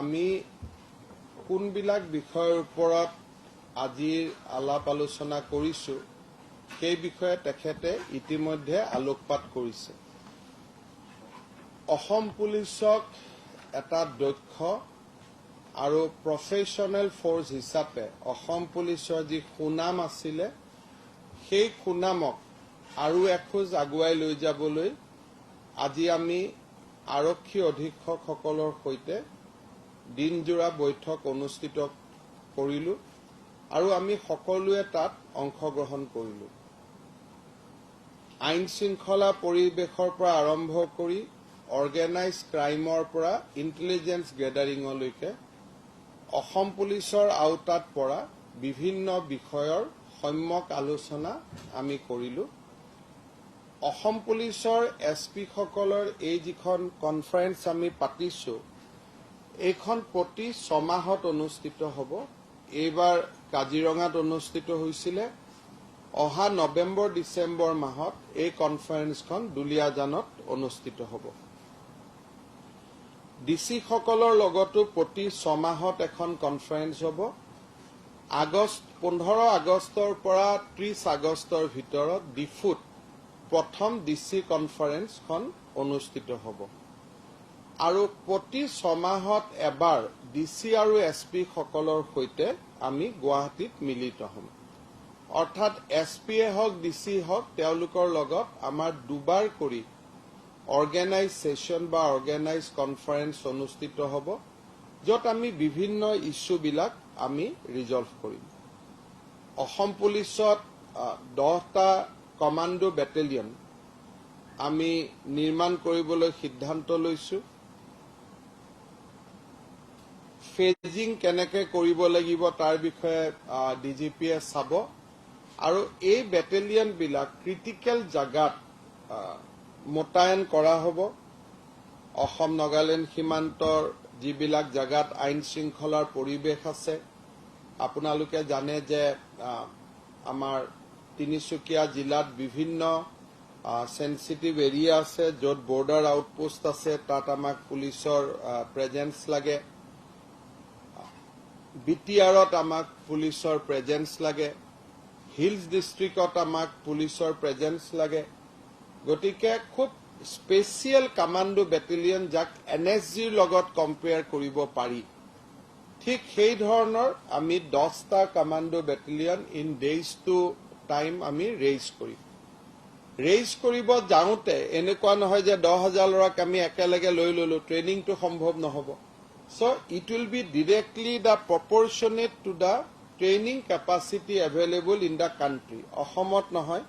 আমি কোনবিলাক বিষয়ৰ ওপৰত আজিৰ আলাপ আলোচনা কৰিছোঁ সেই বিষয়ে তেখেতে ইতিমধ্যে আলোকপাত কৰিছে। অসম পুলিচক এটা দক্ষ আৰু প্ৰফেশ্যনেল ফ'ৰ্চ হিচাপে অসম পুলিচৰ যি সুনাম আছিলে সেই সুনামক আৰু এখোজ আগুৱাই লৈ যাবলৈ আজি আমি আৰক্ষী অধীক্ষকসকলৰ সৈতে দিনজোৰা বৈঠক অনুষ্ঠিত কৰিলোঁ আৰু আমি সকলোৱে তাত অংশগ্ৰহণ কৰিলোঁ। আইন শৃংখলা পৰিৱেশৰ পৰা আৰম্ভ কৰি অৰ্গেনাইজ ক্ৰাইমৰ পৰা ইণ্টেলিজেন্স গেডাৰিঙলৈকে অসম পুলিচৰ আওতাত পৰা বিভিন্ন বিষয়ৰ সম্যক আলোচনা আমি কৰিলোঁ। অসম পুলিচৰ SP সকলৰ এই যিখন কনফাৰেন্স আমি পাতিছোঁ এইখন প্ৰতি 6 মাহত অনুষ্ঠিত হ'ব। এইবাৰ কাজিৰঙাত অনুষ্ঠিত হৈছিলে। অহা নৱেম্বৰ ডিচেম্বৰ মাহত এই কনফাৰেন্সখন দুলিয়াজানত অনুষ্ঠিত হ'ব। DC সকলৰ লগতো প্ৰতি 6 মাহত এখন কনফাৰেন্স হ'ব। 15 আগষ্টৰ পৰা 30 আগষ্টৰ ভিতৰত ডিফুত প্ৰথম DC কনফাৰেন্সখন অনুষ্ঠিত হ'ব আৰু প্ৰতি 6 মাহত এবাৰ DC আৰু SP সকলৰ সৈতে আমি গুৱাহাটীত মিলিত হ'ম। অৰ্থাৎ SP হওক DC হওক তেওঁলোকৰ লগত আমাৰ দুবাৰ কৰি অৰ্গেনাইজ সেশন বা অৰ্গেনাইজ কনফাৰেন্স অনুষ্ঠিত হ'ব য'ত আমি বিভিন্ন ইস্যুবিলাক আমি ৰিজলভ কৰিম। অসম পুলিচত 10টা কমাণ্ডো বেটেলিয়ন আমি নিৰ্মাণ কৰিবলৈ সিদ্ধান্ত লৈছোঁ। ফেজিং কেনেকৈ কৰিব লাগিব তাৰ বিষয়ে DGPয়ে চাব আৰু এই বেটেলিয়নবিলাক ক্ৰিটিকেল জাগাত মোতায়েন কৰা হ'ব। অসম নাগালেণ্ড সীমান্তৰ যিবিলাক জাগাত আইন শৃংখলাৰ পৰিৱেশ আছে, আপোনালোকে জানে যে আমাৰ তিনিচুকীয়া জিলাত বিভিন্ন সেনচিটিভ এৰিয়া আছে য'ত বৰ্ডাৰ আউটপোষ্ট আছে, তাত আমাক পুলিচৰ প্ৰেজেন্স লাগে। BTRত আমাক পুলিচৰ প্ৰেজেন্স লাগে। হিলছ ডিষ্ট্ৰিক্টত আমাক পুলিচৰ প্ৰেজেন্স লাগে। গতিকে খুব স্পেচিয়েল কমাণ্ডো বেটেলিয়ন যাক NSGৰ লগত কম্পেয়াৰ কৰিব পাৰি, ঠিক সেই ধৰণৰ আমি 10টা commando battalion in days to time আমি ৰেইজ কৰিম। ৰেইজ কৰিব যাওঁতে এনেকুৱা নহয় যে 10,000 ল'ৰাক আমি একেলগে লৈ ললো, ট্ৰেইনিংটো সম্ভৱ নহ'ব। So it will be directly the proportionate to the training capacity available in the country. অসমত নহয়,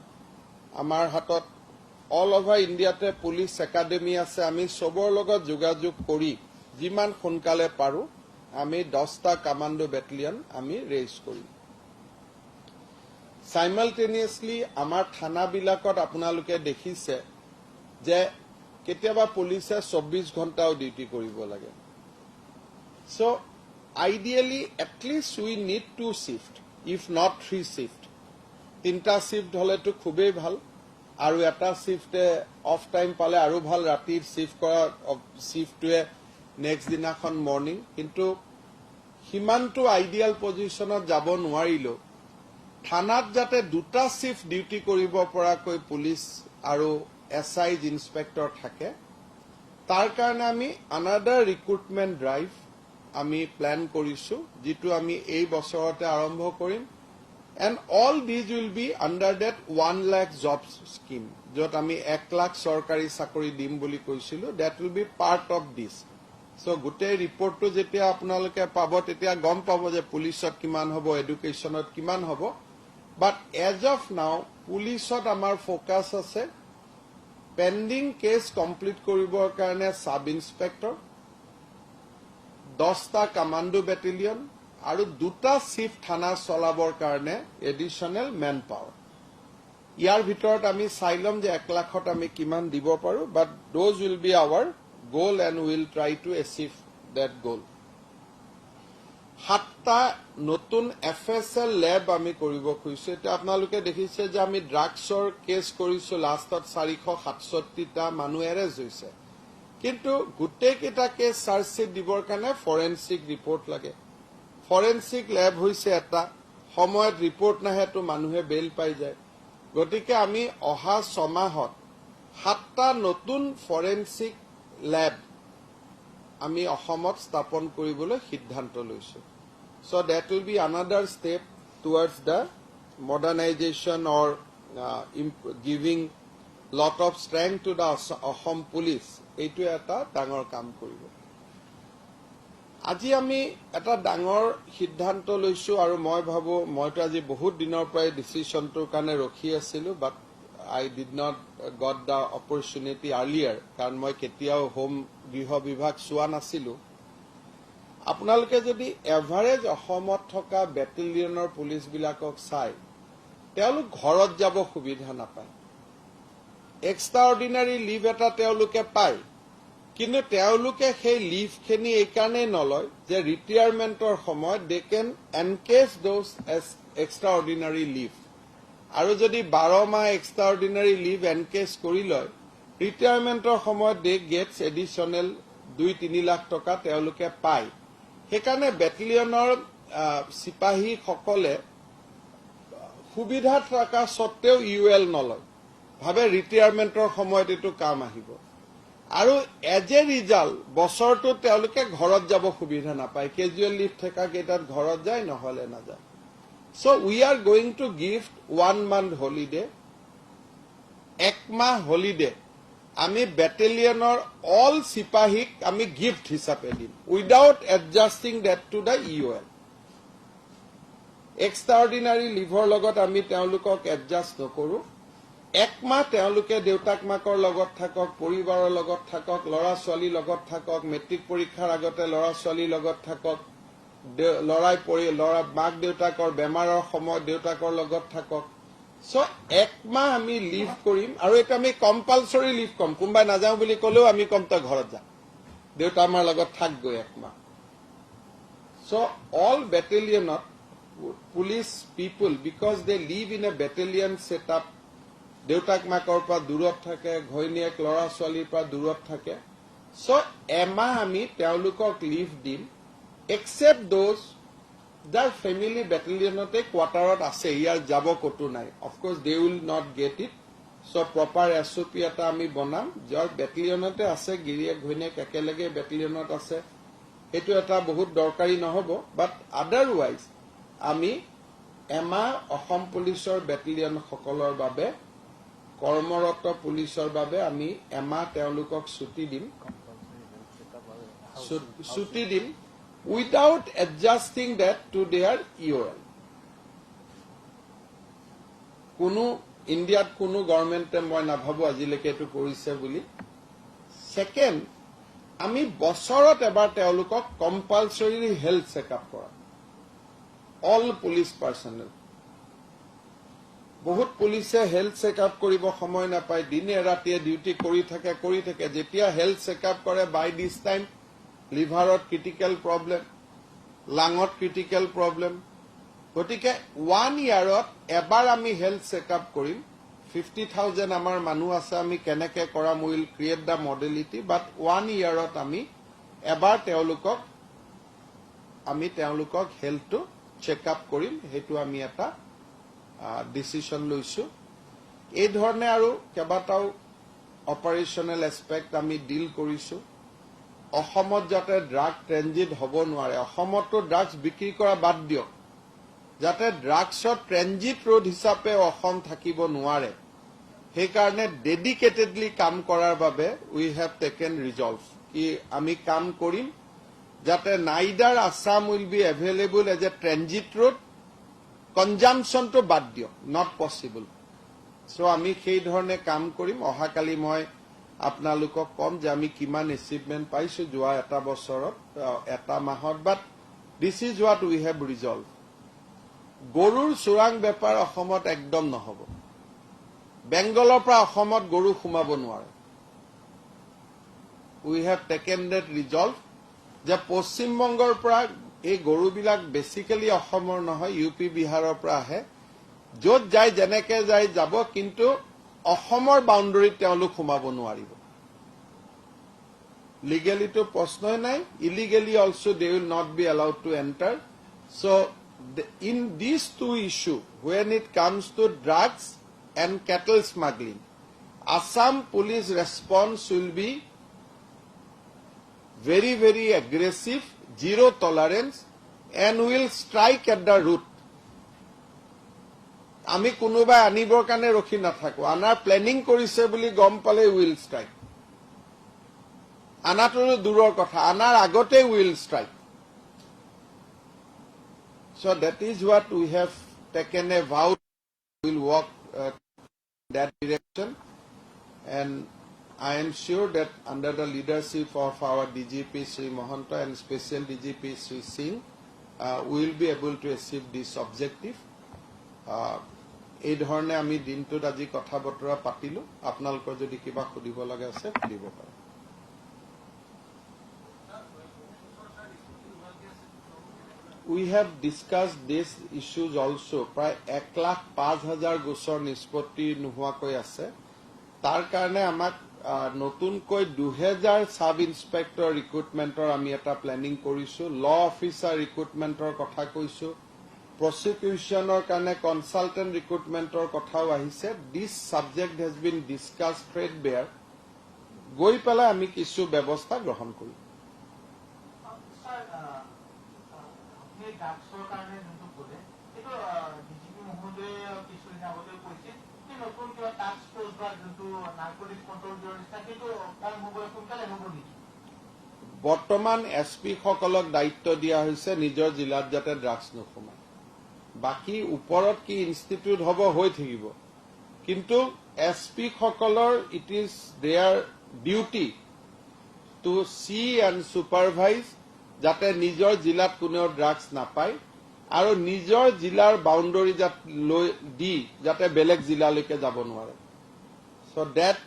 আমাৰ হাতত অল অভাৰ ইণ্ডিয়াতে পুলিচ একাডেমি আছে। আমি সবৰ লগত যোগাযোগ কৰি যিমান সোনকালে পাৰোঁ আমি 10টা কমাণ্ডো বেটেলিয়ন আমি ৰেইজ কৰিম। সাইমালটেনিয়াছলি আমাৰ থানাবিলাকত আপোনালোকে দেখিছে যে কেতিয়াবা পুলিচে 24 ঘণ্টাও ডিউটি কৰিব লাগে। So ideally at least we need 2 shift, if not 3 shift. 3টা shift হলেতো খুবেই ভাল আৰু এটা শিফটে অফ টাইম পালে আৰু ভাল। ৰাতিৰ শিফট কৰা শিফটটোৱে নেক্সট দিনাখন মৰ্নিং, কিন্তু সিমানটো আইডিয়াল পজিশ্যনত যাব নোৱাৰিলেও থানাত যাতে 2টা শিফট ডিউটি কৰিব পৰাকৈ পুলিচ আৰু SI ইন্সপেক্টৰ থাকে, তাৰ কাৰণে আমি আনাডাৰ ৰিক্ৰুটমেণ্ট ড্ৰাইভ আমি প্লেন কৰিছোঁ, যিটো আমি এই বছৰতে আৰম্ভ কৰিম। And all these will be under that 1 lakh job scheme, য'ত আমি 1 লাখ চৰকাৰী চাকৰি দিম বুলি কৈছিলোঁ। That will be part of this. So' গোটেই ৰিপৰ্টটো যেতিয়া আপোনালোকে পাব তেতিয়া গম পাব যে পুলিচত কিমান হ'ব, এডুকেশ্যনত কিমান হ'ব। বাট এজ অফ নাও পুলিচত আমাৰ ফ'কাছ আছে পেণ্ডিং কেছ কমপ্লিট কৰিবৰ কাৰণে সাব ইন্সপেক্টৰ, 10টা কমাণ্ডো বেটেলিয়ন আৰু 2টা শিফট থানা চলাবৰ কাৰণে এডিশ্যনেল মেন পাৱাৰ। ইয়াৰ ভিতৰত আমি চাই ল'ম যে 1 লাখত আমি কিমান দিব পাৰোঁ। But those will be our goal and will try to achieve that goal. 7টা নতুন FSL লেব আমি কৰিব খুজিছোঁ। এতিয়া আপোনালোকে দেখিছে যে আমি ড্ৰাগছৰ কেছ কৰিছোঁ, লাষ্টত 467টা মানুহ এৰেষ্ট হৈছে। কিন্তু গোটেইকেইটা কেছ চাৰ্জশ্বিট দিবৰ কাৰণে ফৰেনচিক ৰিপৰ্ট লাগে ফৰেনচিক লেব হৈছে এটা সময়ত ৰিপৰ্ট নাহেতো মানুহে বেল পাই যায় গতিকে আমি অহা 6 মাহত 7টা নতুন ফৰেনচিক লেব আমি অসমত স্থাপন কৰিবলৈ সিদ্ধান্ত লৈছো so that will be another step towards the modernization or giving lot of strength to the Assam police এইটো এটা ডাঙৰ কাম কৰিব আজি আমি এটা ডাঙৰ সিদ্ধান্ত লৈছো আৰু মই ভাবো মইতো আজি বহুত দিনৰ পৰাই ডিসিশনটোৰ কাৰণে ৰখি আছিলো বাট I did not got the opportunity earlier কাৰণ মই কেতিয়াও হোম গৃহ বিভাগ চোৱা নাছিলো আপোনালোকে যদি এভাৰেজ অসমত থকা বেটেলিয়নৰ পুলিচ বিলাকক চাই তেওঁলোক ঘৰত যাব সুবিধা নাপায় এক্সট্ৰাঅৰ্ডিনাৰী লিভ এটা তেওঁলোকে পায় কিন্তু তেওঁলোকে সেই লিভ খিনি এই কাৰণে নলয় যে ৰিটায়াৰমেন্টৰ সময়ত দে কেন এনকেজ দোজ এজ এক্সট্ৰাঅৰ্ডিনাৰী লিভ আৰু যদি 12 মাহ এক্সট্ৰাঅৰ্ডিনাৰী লিভ এনকেজ কৰি লয় ৰিটায়াৰমেন্টৰ সময়ত দে গেটছ এডিশনেল 2-3 লাখ টকা তেওঁলোকে পায় সেইকাৰণে বেটেলিয়নৰ সিপাহীসকলে সুবিধা থকা সত্ত্বেও ইউএল নলয় ভাবে ৰিটায়াৰমেন্টৰ সময়ত এটো কাম আহিব আৰু এজ এ ৰিজাল্ট বছৰটো তেওঁলোকে ঘৰত যাব সুবিধা নাপায় কেজুৱেল লিভ থকা কেইটাত ঘৰত যায় নহলে নাযায় so we are going to give 1 month holiday ekmah holiday আমি বেটেলিয়নৰ অল সিপাহীক আমি গিফট হিচাপে দিম without adjusting that to the UL extraordinary লিভৰ লগত আমি তেওঁলোকক এডজাস্ট নকৰো একমাহ তেওঁলোকে দেউতাক মাকৰ লগত থাকক পৰিবাৰৰ লগত থাকক লৰা ছোৱালীৰ লগত থাকক মেট্ৰিক পৰীক্ষাৰ আগতে লৰা ছোৱালীৰ লগত থাকক লৰা মাক দেউতাকৰ বেমাৰৰ সময়ত দেউতাকৰ লগত থাকক সো একমাহ আমি লিভ কৰিম আৰু এটা আমি কম্পালসৰি লিভ কম কোনবাই নাযাও বুলি কলেও আমি কম তা ঘৰত যা দেউতা আমাৰ লগত থাক গৈ একমাহ সো অল বেটেলিয়নত police people because they live in a battalion setup দেউতাক মাকৰ পৰা দূৰত থাকে ঘৈণীয়েক লৰা ছোৱালীৰ পৰা দূৰত থাকে সো এমাহ আমি তেওঁলোকক লিভ দিম except those that family battalionate quarterot ase ইয়াৰ যাব কতো নাই of course they will not get it so proper SOP এটা আমি বনাম যাৰ battalionate আছে গিৰিয়ে ঘৈণীয়েক একেলগে battalionত আছে এটো এটা বহুত দৰকাৰী নহব but otherwise আমি এমাহ অসম পুলিচৰ বেটেলিয়ন সকলৰ বাবে কৰ্মৰত পুলিচৰ বাবে আমি এমাহ তেওঁলোকক ছুটি দিম without adjusting that to their EOL. কোনো ইন্ডিয়াত কোনো গভৰ্ণমেণ্টে মই নাভাবো আজিলৈকে এটো কৰিছে বুলি সেকেন্ড আমি বছৰত এবাৰ তেওঁলোকক কম্পালসৰি হেলথ চেকআপ কৰা অল পুলিচ পাৰ্সনেল বহুত পুলিচে হেলথ চেকআপ কৰিব সময় নাপায় দিনে ৰাতিয়ে ডিউটি কৰি থাকে যেতিয়া হেলথ চেকআপ কৰে বাই দিস টাইম লিভাৰত ক্ৰিটিক্যাল প্ৰবলেম লাঙত ক্ৰিটিক্যাল প্ৰবলেম গতিকে 1 ইয়াৰত এবাৰ আমি হেলথ চেকআপ কৰিম 50,000 আমাৰ মানুহ আছে আমি কেনেকে কৰাম উইল ক্ৰিয়েট দা মডেলিটি বাট 1 ইয়াৰত আমি এবাৰ তেওঁলোকক হেলথটো চেকআপ কৰিম হেতু আমি এটা ডিসিশন লৈছো এই ধৰণে আৰু কেবাটাও অপাৰেশনাল এসপেক্ট আমি ডিল কৰিছো অসমত যাতে ড্ৰাগ ট্ৰেনজিট হ'ব নোৱাৰে অসমতো ড্ৰাগছ বিক্ৰী কৰা বাদ দিয়ক যাতে ড্ৰাগছৰ ট্ৰেনজিট ৰোড হিচাপে অসম থাকিব নোৱাৰে সেই কাৰণে ডেডিকেটেডলি কাম কৰাৰ বাবে উই হ্যাভ টেকেন ৰিজলভ কি আমি কাম কৰিম যাতে neither Assam will be available as a transit road consumption তো বাদ দিয়ক নট পসিবল সো আমি সেই ধৰণে কাম কৰিম অহাকালি মই আপোনালোকক কম যে আমি কিমান এচিভমেন্ট পাইছো যোৱা এটা বছৰত এটা মাহত but this is what we have resolve গৰুৰ চোৰাং বেপাৰ অসমত একদম নহব বেংগলৰ পৰা অসমত গৰু সোমাব নোৱাৰে উই হ্যাভ টেকেন দ্যাট ৰিজলভ যে পশ্চিমবংগৰ পৰা এই গৰুবিলাক বেসিক্যালি অসমৰ নহয় ইউপি বিহাৰৰ পৰা আহে য'ত যায় যেনেকে যায় যাব কিন্তু অসমৰ বাউণ্ডাৰীত তেওঁলোক সোমাব নোৱাৰিব Legally to প্রশ্নই নাই, illegally also they will not be allowed to enter. So in these two issues, when it comes to drugs and cattle smuggling, Assam police response will be very, very aggressive, zero tolerance, and will strike at the root. আমি কোনোবাই আনিবৰ কাৰণে ৰখি নাথাকো, আনাৰ planning কৰিছে বুলি গম পালে উইল ষ্ট্ৰাইক। আনাটোৰো দূৰৰ কথা, আনাৰ আগতে will strike. So that is what we have taken a vow, we will walk that direction, and I am sure that under the leadership of our DGP Sri Mohanta and Special DGP Sri Singh, we will be able to achieve this objective. এই ধৰণে আমি দিনটোত আজি কথা বতৰা পাতিলো। আপোনালোকৰ যদি কিবা সুধিব লগা আছে সুধিব পাৰে। We have discussed these issues also. প্ৰায় 1,05,000 গোচৰ নিষ্পত্তি নোহোৱাকৈ আছে। তাৰ কাৰণে আমাক নতুনকৈ 2000 সাব ইন্সপেক্টৰ ৰিক্ৰুটমেণ্টৰ আমি এটা প্লেনিং কৰিছো। ল অফিচাৰ ৰিক্ৰুটমেণ্টৰ কথা কৈছো। প্ৰসিকিউশ্যনৰ কাৰণে কনসালটেন্ট ৰিক্ৰুটমেণ্টৰ কথাও আহিছে। দিছ সাবজেক্ট হেজ বিন ডিছকাছ থ্ৰেডবেয়াৰ। গৈ পেলাই আমি কিছু ব্যৱস্থা গ্ৰহণ কৰিম। বৰ্তমান এছপি সকলক দায়িত্ব দিয়া হৈছে নিজৰ জিলাত যাতে ড্ৰাগছ নোসোমায়। বাকি ওপৰত কি ইনষ্টিটিউট হ'ব হৈ থাকিব, কিন্তু এছপি সকলৰ it is their duty to see and supervise যাতে নিজৰ জিলাত কোনেও ড্ৰাগছ নাপায় আৰু নিজৰ জিলাৰ বাউণ্ডৰী দি যাতে বেলেগ জিলালৈকে যাব নোৱাৰে। সো ডেট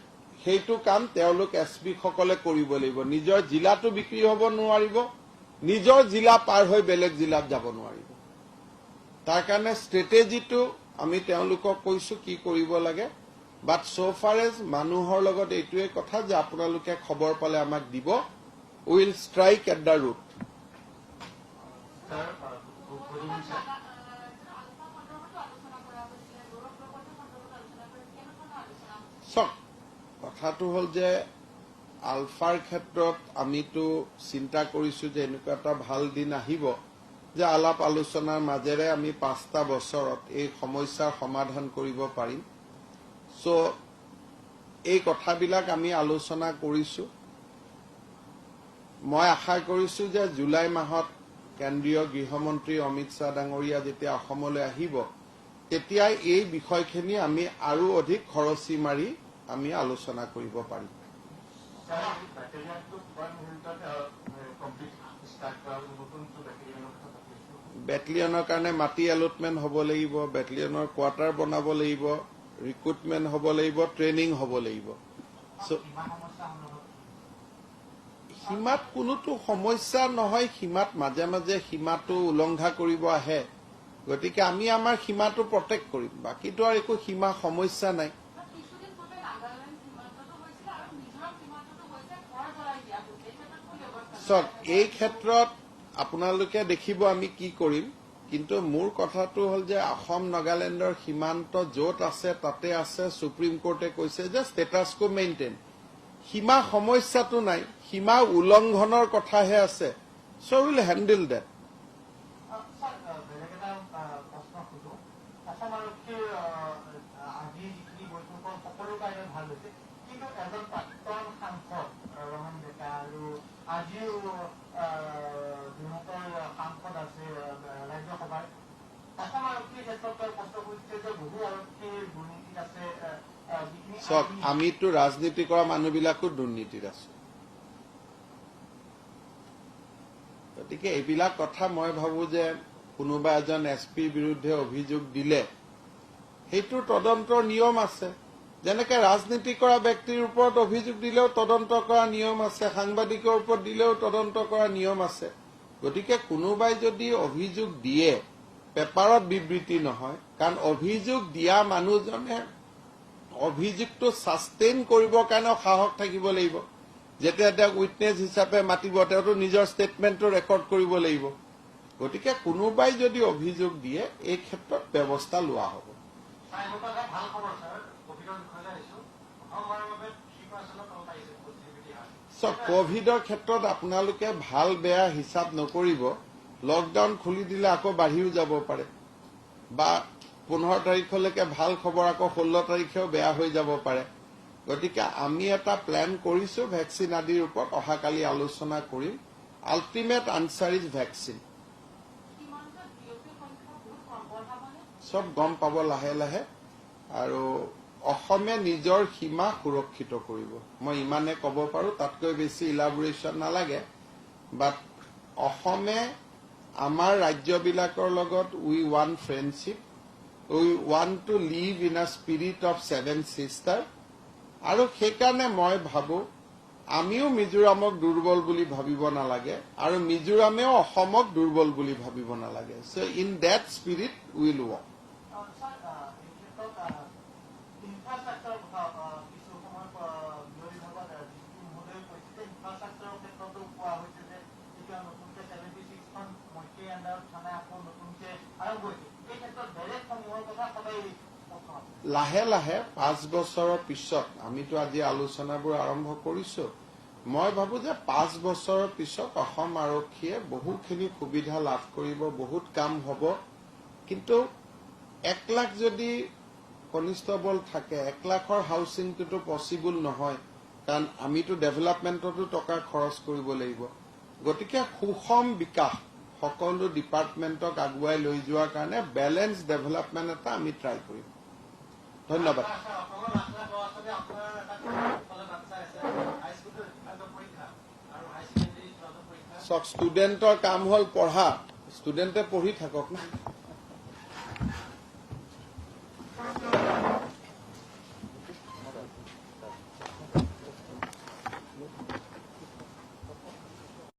সেইটো কাম তেওঁলোক এছপি সকলে কৰিব লাগিব। নিজৰ জিলাটো বিক্ৰী হ'ব নোৱাৰিব, নিজৰ জিলা পাৰ হৈ বেলেগ জিলাত যাব নোৱাৰিব। তাৰ কাৰণে ষ্ট্ৰেটেজিটো আমি তেওঁলোকক কৈছো কি কৰিব লাগে। বাট so far as মানুহৰ লগত এইটোৱে কথা যে আপোনালোকে খবৰ পালে আমাক দিব, will strike at the root. কথাটো হ'ল যে আলফাৰ ক্ষেত্ৰত আমিতো চিন্তা কৰিছো যে এনেকুৱা এটা ভাল দিন আহিব যে আলাপ আলোচনাৰ মাজেৰে আমি 5টা বছৰত এই সমস্যাৰ সমাধান কৰিব পাৰিম। সো এই কথাবিলাক আমি আলোচনা কৰিছো। মই আশা কৰিছো যে জুলাই মাহত কেন্দ্ৰীয় গৃহমন্ত্ৰী অমিত শ্বাহ ডাঙৰীয়া যেতিয়া অসমলৈ আহিব তেতিয়া এই বিষয়খিনি আমি আৰু অধিক খৰচি মাৰি আমি আলোচনা কৰিব পাৰিম। বেটেলিয়নৰ কাৰণে মাটি এলটমেণ্ট হ'ব লাগিব, বেটেলিয়নৰ কোৱাৰ্টাৰ বনাব লাগিব, ৰিক্ৰুটমেণ্ট হ'ব লাগিব, ট্ৰেইনিং হ'ব লাগিব। সীমাত কোনোতো সমস্যা নহয়। সীমাত মাজে মাজে সীমাটো উলংঘা কৰিব আহে, গতিকে আমি আমাৰ সীমাটো প্ৰটেক্ট কৰিম। বাকীতো আৰু একো সীমা সমস্যা নাই। এই ক্ষেত্ৰত আপোনালোকে দেখিব আমি কি কৰিম, কিন্তু মোৰ কথাটো হ'ল যে অসম নাগালেণ্ডৰ সীমান্ত য'ত আছে তাতে আছে। সুপ্ৰিম কোৰ্টে কৈছে যে ষ্টেটাছ কো মেইনটেইন, সীমা সমস্যাটো নাই, সীমা উলংঘনৰ কথাহে আছে। So will handle that. চক আমিতো ৰাজনীতি কৰা মানুহবিলাকো দুৰ্নীতিত আছো। গতিকে এইবিলাক কথা মই ভাবো যে কোনোবা এজন এছপিৰ বিৰুদ্ধে অভিযোগ দিলে সেইটোৰ তদন্তৰ নিয়ম আছে। যেনেকে ৰাজনীতি কৰা ব্যক্তিৰ ওপৰত অভিযোগ দিলেও তদন্ত কৰা নিয়ম আছে, সাংবাদিকৰ ওপৰত দিলেও তদন্ত কৰা নিয়ম আছে। গতিকে কোনোবাই যদি অভিযোগ দিয়ে পেপাৰত বিবৃতি নহয়, কাৰণ অভিযোগ দিয়া মানুহজনে অভিযোগটো সাষ্টেইন কৰিবৰ কাৰণেও সাহস থাকিব লাগিব। যেতিয়া তেওঁক উইটনেছ হিচাপে মাতিব তেওঁতো নিজৰ ষ্টেটমেণ্টটো ৰেকৰ্ড কৰিব লাগিব গতিকে কোনোবাই যদি অভিযোগ দিয়ে এই ক্ষেত্ৰত ব্যৱস্থা লোৱা হ'ব কোভিডৰ ক্ষেত্ৰত আপোনালোকে ভাল বেয়া হিচাপ নকৰিব লকডাউন খুলি দিলে আকৌ বাঢ়িও যাব পাৰে বা 15 তাৰিখলৈকে ভাল খবৰ আকৌ 16 তাৰিখেও বেয়া হৈ যাব পাৰে গতিকে আমি এটা প্লেন কৰিছো ভেকচিন আদিৰ ওপৰত অহাকালি আলোচনা কৰিম আল্টিমেট আনসাৰ ইজ ভেকচিন সব গম পাব লাহে লাহে আৰু অসমে নিজৰ সীমা সুৰক্ষিত কৰিব মই ইমানে ক'ব পাৰো তাতকৈ বেছি ইলাবৰেচন নালাগে বাট অসমে আমাৰ ৰাজ্যবিলাকৰ লগত উই ওৱান friendship we want to live in a spirit of seven sister আৰু সেইকাৰণে মই ভাবো আমিও মিজোৰামক দুৰ্বল বুলি ভাবিব নালাগে আৰু মিজোৰামেও অসমক দুৰ্বল বুলি ভাবিব নালাগে so in that spirit will work লাহে লাহে 5 বছৰৰ পিছত আমিতো আজি আলোচনাবোৰ আৰম্ভ কৰিছো মই ভাবো যে 5 বছৰৰ পিছত অসম আৰক্ষীয়ে বহুখিনি সুবিধা লাভ কৰিব বহুত কাম হ'ব কিন্তু 1 লাখ যদি কনষ্টেবল থাকে 1 লাখৰ হাউচিংটো পসিবল নহয় কাৰণ আমিতো ডেভেলপমেণ্টতো টকা খৰচ কৰিব লাগিব গতিকে সুষম বিকাশ সকলো ডিপাৰ্টমেণ্টক আগুৱাই লৈ যোৱাৰ কাৰণে বেলেন্স ডেভেলপমেণ্ট এটা আমি ট্ৰাই কৰিম ধন্যবাদ সব ষ্টুডেণ্টৰ কাম হ'ল পঢ়া ষ্টুডেণ্টে পঢ়ি থাকক না